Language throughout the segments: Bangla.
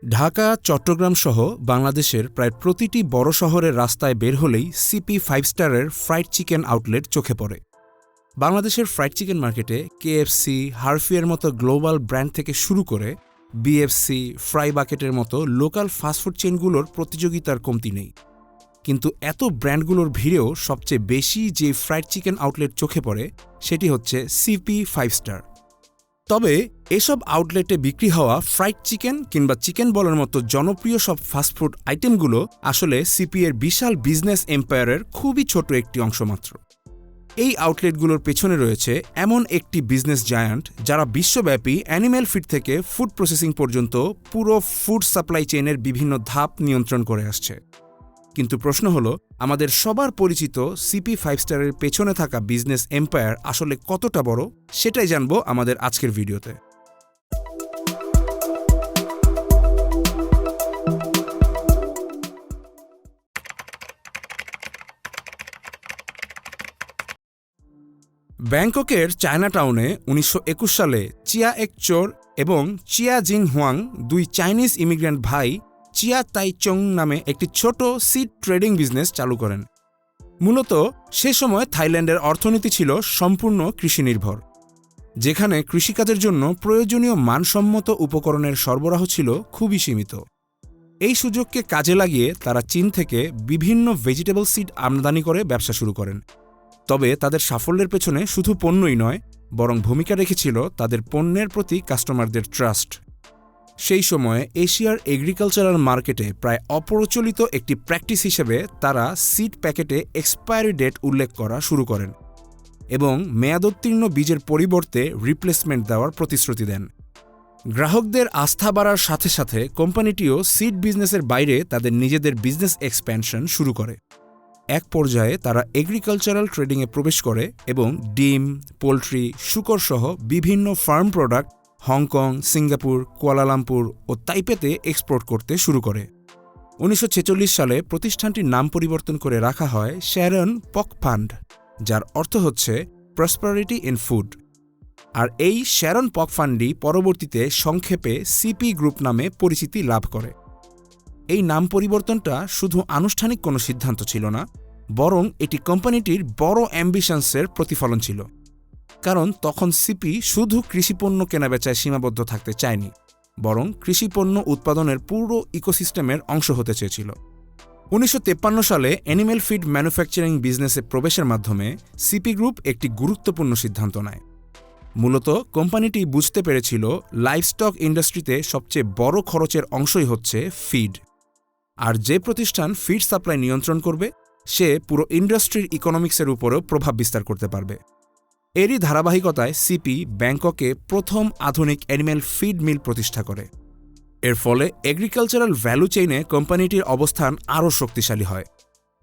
ঢাকা, চট্টগ্রাম সহ বাংলাদেশের প্রায় প্রতিটি বড় শহরের রাস্তায় বের হলেই সিপি 5 স্টারের ফ্রাইড চিকেন আউটলেট চোখে পড়ে। বাংলাদেশের ফ্রাইড চিকেন মার্কেটে কেএফসি, হার্ফিয়ের মতো গ্লোবাল ব্র্যান্ড থেকে শুরু করে বিএফসি, ফ্রাই বাকেটের মতো লোকাল ফাস্টফুড চেইনগুলোর প্রতিযোগিতার কমতি নেই। কিন্তু এত ব্র্যান্ডগুলোর ভিড়েও সবচেয়ে বেশি যে ফ্রাইড চিকেন আউটলেট চোখে পড়ে সেটি হচ্ছে সিপি 5 স্টার। তবে এসব আউটলেটে বিক্রি হওয়া ফ্রাইড চিকেন কিংবা চিকেন বলের মতো জনপ্রিয় সব ফাস্টফুড আইটেমগুলো আসলে সিপি এর বিশাল বিজনেস এম্পায়ারের খুবই ছোট একটি অংশ মাত্র। এই আউটলেটগুলোর পেছনে রয়েছে এমন একটি বিজনেস জায়ান্ট যারা বিশ্বব্যাপী অ্যানিম্যাল ফিড থেকে ফুড প্রসেসিং পর্যন্ত পুরো ফুড সাপ্লাই চেইনের বিভিন্ন ধাপ নিয়ন্ত্রণ করে আসছে। কিন্তু প্রশ্ন হলো, আমাদের সবার পরিচিত সিপি 5 স্টারের পেছনে থাকা বিজনেস এম্পায়ার আসলে কতটা বড়, সেটাই জানবো আমাদের আজকের ভিডিওতে। ব্যাংককের চায়নাটাউনে 1921 সালে চিয়া এক চোর এবং চিয়া জিং হুয়াং, দুই চাইনিজ ইমিগ্রেন্ট ভাই চিয়া তাই চং নামে একটি ছোট সিড ট্রেডিং বিজনেস চালু করেন। মূলত সে সময় থাইল্যান্ডের অর্থনীতি ছিল সম্পূর্ণ কৃষিনির্ভর, যেখানে কৃষিকাজের জন্য প্রয়োজনীয় মানসম্মত উপকরণের সরবরাহ ছিল খুবই সীমিত। এই সুযোগকে কাজে লাগিয়ে তারা চীন থেকে বিভিন্ন ভেজিটেবল সিড আমদানি করে ব্যবসা শুরু করেন। তবে তাদের সাফল্যের পেছনে শুধু পণ্যই নয়, বরং ভূমিকা রেখেছিল তাদের পণ্যের প্রতি কাস্টমারদের ট্রাস্ট। সেই সময়ে এশিয়ার এগ্রিকালচারাল মার্কেটে প্রায় অপ্রচলিত একটি প্র্যাকটিস হিসেবে তারা সিড প্যাকেটে এক্সপায়ারি ডেট উল্লেখ করা শুরু করেন এবং মেয়াদোত্তীর্ণ বীজের পরিবর্তে রিপ্লেসমেন্ট দেওয়ার প্রতিশ্রুতি দেন। গ্রাহকদের আস্থা বাড়ার সাথে সাথে কোম্পানিটিও সিড বিজনেসের বাইরে তাদের নিজেদের বিজনেস এক্সপ্যানশন শুরু করে। এক পর্যায়ে তারা এগ্রিকালচারাল ট্রেডিংয়ে প্রবেশ করে এবং ডিম, পোলট্রি, শূকর সহ বিভিন্ন farm product Hong Kong, Singapore, Kuala Lumpur ও তাইপেতে এক্সপোর্ট করতে শুরু করে। 1946 সালে প্রতিষ্ঠানটির নাম পরিবর্তন করে রাখা হয় শ্যারন পক ফান্ড, যার অর্থ হচ্ছে প্রসপারিটি ইন ফুড। আর এই শ্যারন পক ফান্ডই পরবর্তীতে সংক্ষেপে সিপি গ্রুপ নামে পরিচিতি লাভ করে। এই নাম পরিবর্তনটা শুধু আনুষ্ঠানিক কোনো সিদ্ধান্ত ছিল না, বরং এটি কোম্পানিটির বড় অ্যাম্বিশনসের প্রতিফলন ছিল। কারণ তখন সিপি শুধু কৃষিপণ্য কেনাবেচায় সীমাবদ্ধ থাকতে চায়নি, বরং কৃষিপণ্য উৎপাদনের পুরো ইকোসিস্টেমের অংশ হতে চেয়েছিল। 1953 সালে অ্যানিম্যাল ফিড ম্যানুফ্যাকচারিং বিজনেসে প্রবেশের মাধ্যমে সিপি গ্রুপ একটি গুরুত্বপূর্ণ সিদ্ধান্ত নেয়। মূলত কোম্পানিটি বুঝতে পেরেছিল লাইভস্টক ইন্ডাস্ট্রিতে সবচেয়ে বড় খরচের অংশই হচ্ছে ফিড, আর যে প্রতিষ্ঠান ফিড সাপ্লাই নিয়ন্ত্রণ করবে সে পুরো ইন্ডাস্ট্রির ইকোনমিক্সের উপরেও প্রভাব বিস্তার করতে পারবে। এরই ধারাবাহিকতায় সিপি ব্যাংককে প্রথম আধুনিক অ্যানিম্যাল ফিড মিল প্রতিষ্ঠা করে। এর ফলে এগ্রিকালচারাল ভ্যালু চেইনে কোম্পানিটির অবস্থান আরও শক্তিশালী হয়,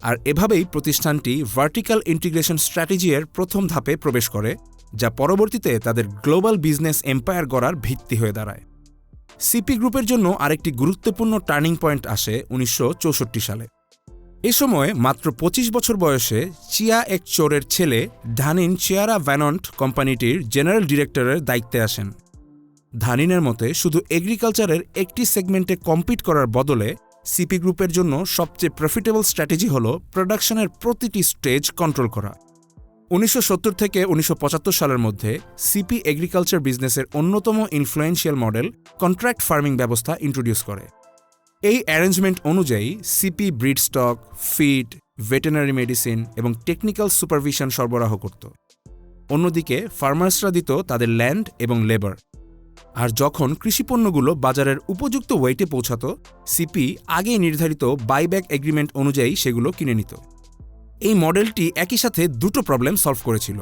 আর এভাবেই প্রতিষ্ঠানটি ভার্টিক্যাল ইন্টিগ্রেশন স্ট্র্যাটেজি এর প্রথম ধাপে প্রবেশ করে, যা পরবর্তীতে তাদের গ্লোবাল বিজনেস এম্পায়ার গড়ার ভিত্তি হয়ে দাঁড়ায়। সিপি গ্রুপের জন্য আরেকটি গুরুত্বপূর্ণ টার্নিং পয়েন্ট আসে 1964 সালে। এ সময় মাত্র 25 বছর বয়সে চিয়া এক চোরের ছেলে ধানিন চিয়ারা ভ্যানন্ট কোম্পানিটির জেনারেল ডিরেক্টরের দায়িত্বে আসেন। ধানিনের মতে শুধু এগ্রিকালচারের একটি সেগমেন্টে কম্পিট করার বদলে সিপি গ্রুপের জন্য সবচেয়ে প্রফিটেবল স্ট্র্যাটেজি হল প্রোডাকশনের প্রতিটি স্টেজ কন্ট্রোল করা। 1970 থেকে 1975 সালের মধ্যে সিপি এগ্রিকালচার বিজনেসের অন্যতম ইনফ্লুয়েন্সিয়াল মডেল কন্ট্রাক্ট ফার্মিং ব্যবস্থা ইন্ট্রোডিউস করে। এই অ্যারেঞ্জমেন্ট অনুযায়ী CP breed stock, feed, veterinary medicine এবং টেকনিক্যাল সুপারভিশন সরবরাহ করত। অন্যদিকে ফার্মার্সরা দিত তাদের ল্যান্ড এবং লেবার। আর যখন কৃষিপণ্যগুলো বাজারের উপযুক্ত ওয়েটে পৌঁছাত, সিপি আগেই নির্ধারিত বাইব্যাক এগ্রিমেন্ট অনুযায়ী সেগুলো কিনে নিত। এই মডেলটি একই সাথে দুটো প্রবলেম সলভ করেছিল।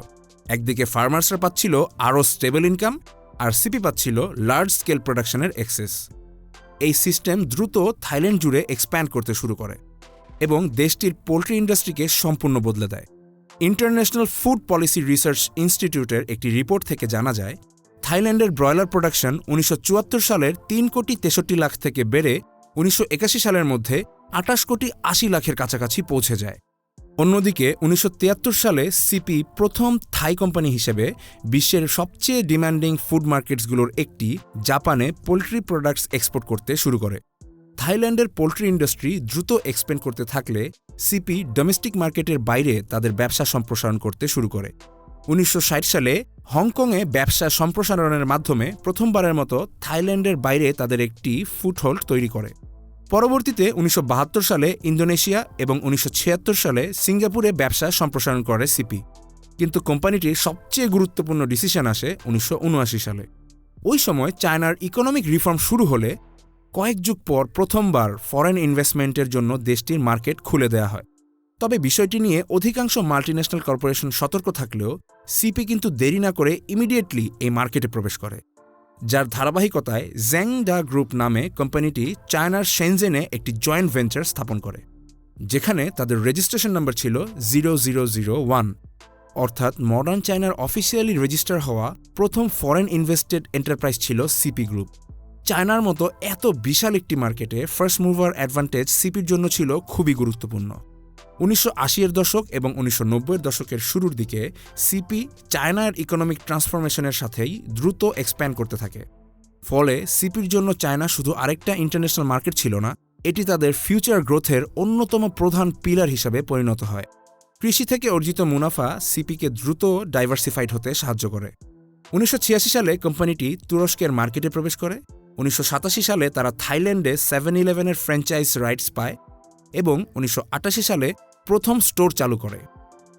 একদিকে ফার্মার্সরা পাচ্ছিল আরও স্টেবল ইনকাম, আর সিপি পাচ্ছিল লার্জ স্কেল প্রোডাকশনের অ্যাক্সেস। এই সিস্টেম দ্রুত থাইল্যান্ড জুড়ে এক্সপ্যান্ড করতে শুরু করে এবং দেশটির পোল্ট্রি ইন্ডাস্ট্রিকে সম্পূর্ণ বদলে দেয়। ইন্টারন্যাশনাল ফুড পলিসি রিসার্চ ইনস্টিটিউটের একটি রিপোর্ট থেকে জানা যায়, থাইল্যান্ডের ব্রয়লার প্রোডাকশন 1974 সালের 3,63,00,000 থেকে বেড়ে 1981 সালের মধ্যে 28,80,00,000-এর কাছাকাছি পৌঁছে যায়। অন্যদিকে ১৯৭৩ সালে সিপি প্রথম থাই কোম্পানি হিসেবে বিশ্বের সবচেয়ে ডিমান্ডিং ফুড মার্কেটসগুলোর একটি জাপানে পোল্ট্রি প্রোডাক্টস এক্সপোর্ট করতে শুরু করে। থাইল্যান্ডের পোল্ট্রি ইন্ডাস্ট্রি দ্রুত এক্সপেন্ড করতে থাকলে সিপি ডোমেস্টিক মার্কেটের বাইরে তাদের ব্যবসা সম্প্রসারণ করতে শুরু করে। ১৯৬০ সালে হংকংয়ে ব্যবসা সম্প্রসারণের মাধ্যমে প্রথমবারের মতো থাইল্যান্ডের বাইরে তাদের একটি ফুটহোল্ড তৈরি করে। পরবর্তীতে ১৯৭২ সালে ইন্দোনেশিয়া এবং ১৯৭৬ সালে সিঙ্গাপুরে ব্যবসা সম্প্রসারণ করে সিপি। কিন্তু কোম্পানিটির সবচেয়ে গুরুত্বপূর্ণ ডিসিশন আসে ১৯৭৯ সালে। ওই সময় চায়নার ইকোনমিক রিফর্ম শুরু হলে কয়েক যুগ পর প্রথমবার ফরেন ইনভেস্টমেন্টের জন্য দেশটির মার্কেট খুলে দেওয়া হয়। তবে বিষয়টি নিয়ে অধিকাংশ মাল্টিন্যাশনাল কর্পোরেশন সতর্ক থাকলেও সিপি কিন্তু দেরি না করে ইমিডিয়েটলি এই মার্কেটে প্রবেশ করে, যার ধারাবাহিকতায় জ্যাংডা গ্রুপ নামে কোম্পানিটি চায়নার শেনজেনে একটি জয়েন্ট ভেঞ্চার স্থাপন করে, যেখানে তাদের রেজিস্ট্রেশন নাম্বার ছিল ০০০১, অর্থাৎ মডার্ন চায়নার অফিসিয়ালি রেজিস্টার হওয়া প্রথম ফরেন ইনভেস্টেড এন্টারপ্রাইজ ছিল সিপি গ্রুপ। চায়নার মতো এত বিশাল একটি মার্কেটে ফার্স্ট মুভার অ্যাডভান্টেজ সিপির জন্য ছিল খুবই গুরুত্বপূর্ণ। ১৯৮০-এর দশক এবং ১৯৯০-এর দশকের শুরুর দিকে সিপি চায়নার ইকোনমিক ট্রান্সফরমেশনের সাথেই দ্রুত এক্সপ্যান্ড করতে থাকে। ফলে সিপির জন্য চায়না শুধু আরেকটা ইন্টারন্যাশনাল মার্কেট ছিল না, এটি তাদের ফিউচার গ্রোথের অন্যতম প্রধান পিলার হিসাবে পরিণত হয়। কৃষি থেকে অর্জিত মুনাফা সিপিকে দ্রুত ডাইভার্সিফাইড হতে সাহায্য করে। ১৯৮৬ সালে কোম্পানিটি তুরস্কের মার্কেটে প্রবেশ করে। ১৯৮৭ সালে তারা থাইল্যান্ডে 7-Eleven-এর ফ্র্যাঞ্চাইজ রাইটস পায় এবং ১৯৮৮ সালে প্রথম স্টোর চালু করে।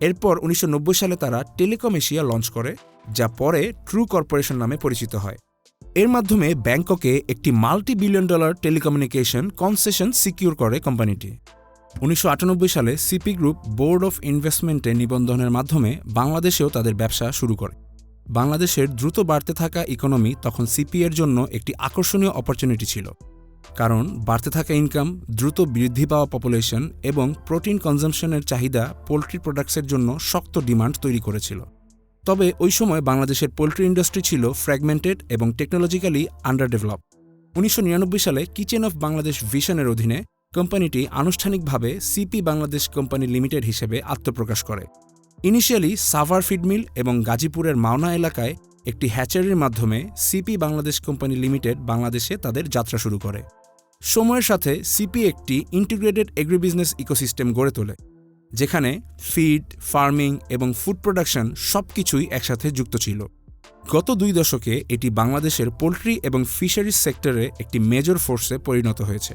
এরপর ১৯৯০ সালে তারা টেলিকম এশিয়া লঞ্চ করে, যা পরে ট্রু কর্পোরেশন নামে পরিচিত হয়। এর মাধ্যমে ব্যাংককে একটি $multi-billion টেলিকমিউনিকেশন কনসেশন সিকিউর করে কোম্পানিটি। ১৯৯৮ সালে সিপি গ্রুপ বোর্ড অফ ইনভেস্টমেন্টে নিবন্ধনের মাধ্যমে বাংলাদেশেও তাদের ব্যবসা শুরু করে। বাংলাদেশের দ্রুত বাড়তে থাকা ইকোনমি তখন সিপি এর জন্য একটি আকর্ষণীয় অপরচুনিটি ছিল, কারণ বাড়তে থাকা ইনকাম, দ্রুত বৃদ্ধি পাওয়া পপুলেশন এবং প্রোটিন কনজাম্পশনের চাহিদা পোল্ট্রি প্রোডাক্টসের জন্য শক্ত ডিমান্ড তৈরি করেছিল। তবে ওই সময় বাংলাদেশের পোল্ট্রি ইন্ডাস্ট্রি ছিল ফ্র্যাগমেন্টেড এবং টেকনোলজিক্যালি আন্ডার ডেভেলপ। ১৯৯৯ সালে কিচেন অফ বাংলাদেশ ভিশনের অধীনে কোম্পানিটি আনুষ্ঠানিকভাবে সিপি বাংলাদেশ কোম্পানি লিমিটেড হিসেবে আত্মপ্রকাশ করে। ইনিশিয়ালি সাভার ফিডমিল এবং গাজীপুরের মাওনা এলাকায় একটি হ্যাচারির মাধ্যমে সিপি বাংলাদেশ কোম্পানি লিমিটেড বাংলাদেশে তাদের যাত্রা শুরু করে। সময়ের সাথে সিপি একটি ইন্টিগ্রেটেড এগ্রিবিজনেস ইকোসিস্টেম গড়ে তোলে, যেখানে ফিড, ফার্মিং এবং ফুড প্রোডাকশন সবকিছুই একসাথে যুক্ত ছিল। গত ২ দশকে এটি বাংলাদেশের পোল্ট্রি এবং ফিশারিজ সেক্টরে একটি মেজর ফোর্সে পরিণত হয়েছে।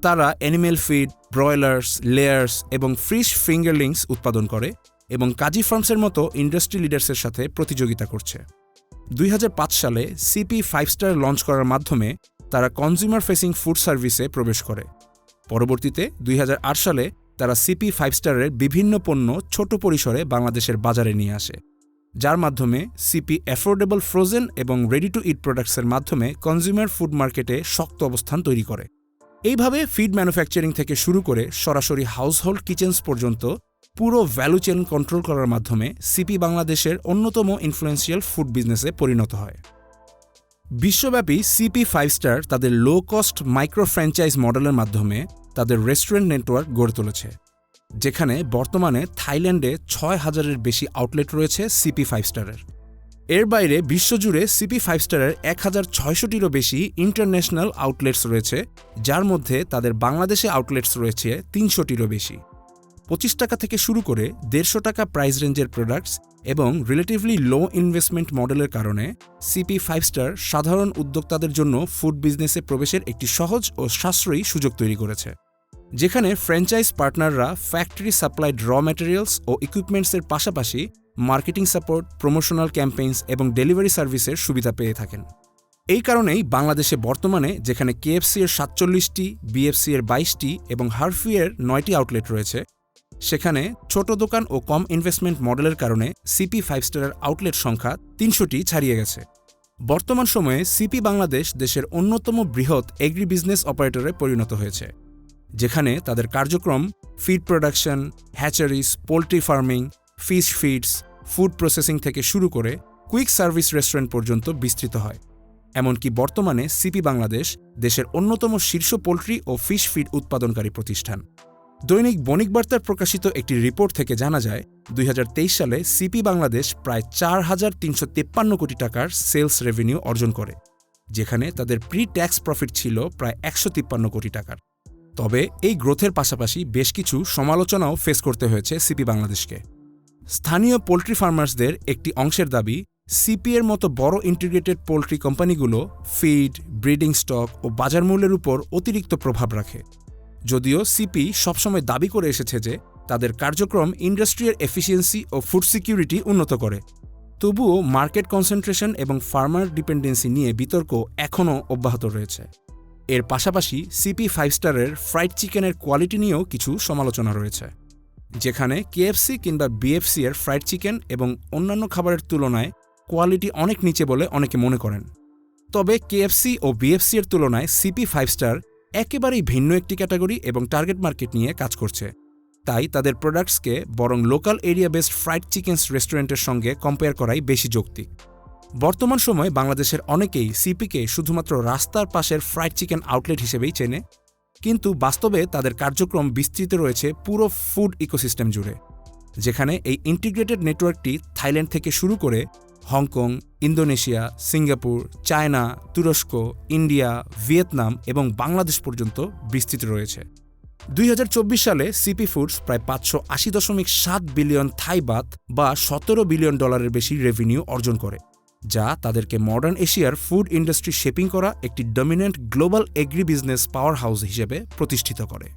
তারা অ্যানিমেল ফিড, ব্রয়লার্স, লেয়ার্স এবং ফিশ ফিঙ্গারলিংস উৎপাদন করে এবং কাজী ফার্মসের মতো ইন্ডাস্ট্রি লিডার্সের সাথে প্রতিযোগিতা করছে। ২০০৫ সালে সিপি 5 স্টার লঞ্চ করার মাধ্যমে তারা কনজিউমার ফেসিং ফুড সার্ভিসে প্রবেশ করে। পরবর্তীতে ২০০৮ সালে তারা সিপি 5 স্টারের বিভিন্ন পণ্য ছোট পরিসরে বাংলাদেশের বাজারে নিয়ে আসে, যার মাধ্যমে সিপি অ্যাফোর্ডেবল ফ্রোজেন এবং রেডি টু ইট প্রোডাক্টসের মাধ্যমে কনজিউমার ফুড মার্কেটে শক্ত অবস্থান তৈরি করে। এইভাবে ফিড ম্যানুফ্যাকচারিং থেকে শুরু করে সরাসরি হাউসহোল্ড কিচেন্স পর্যন্ত পুরো ভ্যালু চেইন কন্ট্রোল করার মাধ্যমে সিপি বাংলাদেশের অন্যতম ইনফ্লুয়েন্সিয়াল ফুড বিজনেসে পরিণত হয়। বিশ্বব্যাপী সিপি 5 স্টার তাদের লো কস্ট মাইক্রো ফ্র্যাঞ্চাইজ মডেলের মাধ্যমে তাদের রেস্টুরেন্ট নেটওয়ার্ক গড়ে তুলেছে, যেখানে বর্তমানে থাইল্যান্ডে ৬,০০০-এর বেশি আউটলেট রয়েছে সিপি 5 স্টারের। এর বাইরে বিশ্বজুড়ে সিপি 5 স্টারের ১,৬০০-টিরও বেশি ইন্টারন্যাশনাল আউটলেটস রয়েছে, যার মধ্যে তাদের বাংলাদেশে আউটলেটস রয়েছে ৩০০-টিরও বেশি। ২৫ টাকা থেকে শুরু করে ১৫০ টাকা প্রাইস রেঞ্জের প্রোডাক্টস এবং রিলেটিভলি লো ইনভেস্টমেন্ট মডেলের কারণে সিপি 5 স্টার সাধারণ উদ্যোক্তাদের জন্য ফুড বিজনেসে প্রবেশের একটি সহজ ও সাশ্রয়ী সুযোগ তৈরি করেছে, যেখানে ফ্র্যাঞ্চাইজ পার্টনাররা ফ্যাক্টরি সাপ্লাইড র ম্যাটেরিয়ালস ও ইকুইপমেন্টসের পাশাপাশি মার্কেটিং সাপোর্ট, প্রমোশনাল ক্যাম্পেইনস এবং ডেলিভারি সার্ভিসের সুবিধা পেয়ে থাকেন। এই কারণেই বাংলাদেশে বর্তমানে যেখানে কেএফসি এর ৪৭টি, বিএফসি এর ২২টি এবং হারফি এর ৯টি আউটলেট রয়েছে, সেখানে ছোট দোকান ও কম ইনভেস্টমেন্ট মডেলের কারণে সিপি 5 স্টারের আউটলেট সংখ্যা ৩০০টি ছাড়িয়ে গেছে। বর্তমান সময়ে সিপি বাংলাদেশ দেশের অন্যতম বৃহৎ এগ্রি বিজনেস অপারেটরে পরিণত হয়েছে, যেখানে তাদের কার্যক্রম feed production, hatcheries, poultry farming, fish feeds, food processing থেকে শুরু করে কুইক সার্ভিস রেস্টুরেন্ট পর্যন্ত বিস্তৃত হয়। এমনকি বর্তমানে সিপি বাংলাদেশ দেশের অন্যতম শীর্ষ পোল্ট্রি ও ফিশ ফিড উৎপাদনকারী প্রতিষ্ঠান। দৈনিক বণিক বার্তার প্রকাশিত একটি রিপোর্ট থেকে জানা যায় 2023 সালে সিপি বাংলাদেশ প্রায় 4,353 কোটি টাকার সেলস রেভিনিউ অর্জন করে, যেখানে তাদের প্রি ট্যাক্স প্রফিট ছিল প্রায় 153 কোটি টাকার। তবে এই গ্রোথের পাশাপাশি বেশ কিছু সমালোচনাও ফেস করতে হয়েছে সিপি বাংলাদেশকে। স্থানীয় পোল্ট্রি ফার্মার্সদের একটি অংশের দাবি, সিপি এর মতো বড় ইন্টিগ্রেটেড পোল্ট্রি কোম্পানিগুলো ফিড, ব্রিডিং স্টক ও বাজার মূল্যের উপর অতিরিক্ত প্রভাব রাখে। যদিও সিপি সবসময় দাবি করে এসেছে যে তাদের কার্যক্রম ইন্ডাস্ট্রিয়াল এফিসিয়েন্সি ও ফুড সিকিউরিটি উন্নত করে, তবুও মার্কেট কনসেন্ট্রেশন এবং ফার্মার ডিপেন্ডেন্সি নিয়ে বিতর্ক এখনও অব্যাহত রয়েছে। এর পাশাপাশি সিপি 5 স্টারের ফ্রাইড চিকেনের কোয়ালিটি নিয়েও কিছু সমালোচনা রয়েছে, যেখানে কেএফসি কিংবা বিএফসি এর ফ্রাইড চিকেন এবং অন্যান্য খাবারের তুলনায় কোয়ালিটি অনেক নিচে বলে অনেকে মনে করেন। তবে কেএফসি ও বিএফসি এর তুলনায় সিপি 5 স্টার একেবারেই ভিন্ন একটি ক্যাটাগরি এবং টার্গেট মার্কেট নিয়ে কাজ করছে, তাই তাদের প্রোডাক্টসকে বরং local area based fried chickens রেস্টুরেন্টের সঙ্গে কম্পেয়ার করাই বেশি যৌক্তিক। বর্তমান সময়ে বাংলাদেশের অনেকেই সিপিকে শুধুমাত্র রাস্তার পাশের ফ্রাইড চিকেন আউটলেট হিসেবেই চেনে, কিন্তু বাস্তবে তাদের কার্যক্রম বিস্তৃত রয়েছে পুরো ফুড ইকোসিস্টেম জুড়ে, যেখানে এই ইন্টিগ্রেটেড নেটওয়ার্কটি থাইল্যান্ড থেকে শুরু করে হংকং, ইন্দোনেশিয়া, সিঙ্গাপুর, চায়না, তুরস্ক, ইন্ডিয়া, ভিয়েতনাম এবং বাংলাদেশ পর্যন্ত বিস্তৃত রয়েছে। 2024 সালে সিপি ফুডস প্রায় 580.7 বিলিয়ন থাই বাত বা $17 বিলিয়ন বেশি রেভিনিউ অর্জন করে, যা তাদেরকে মডার্ন এশিয়ার ফুড ইন্ডাস্ট্রি শেপিং করা একটি dominant global agri business power house হিসেবে প্রতিষ্ঠিত করে।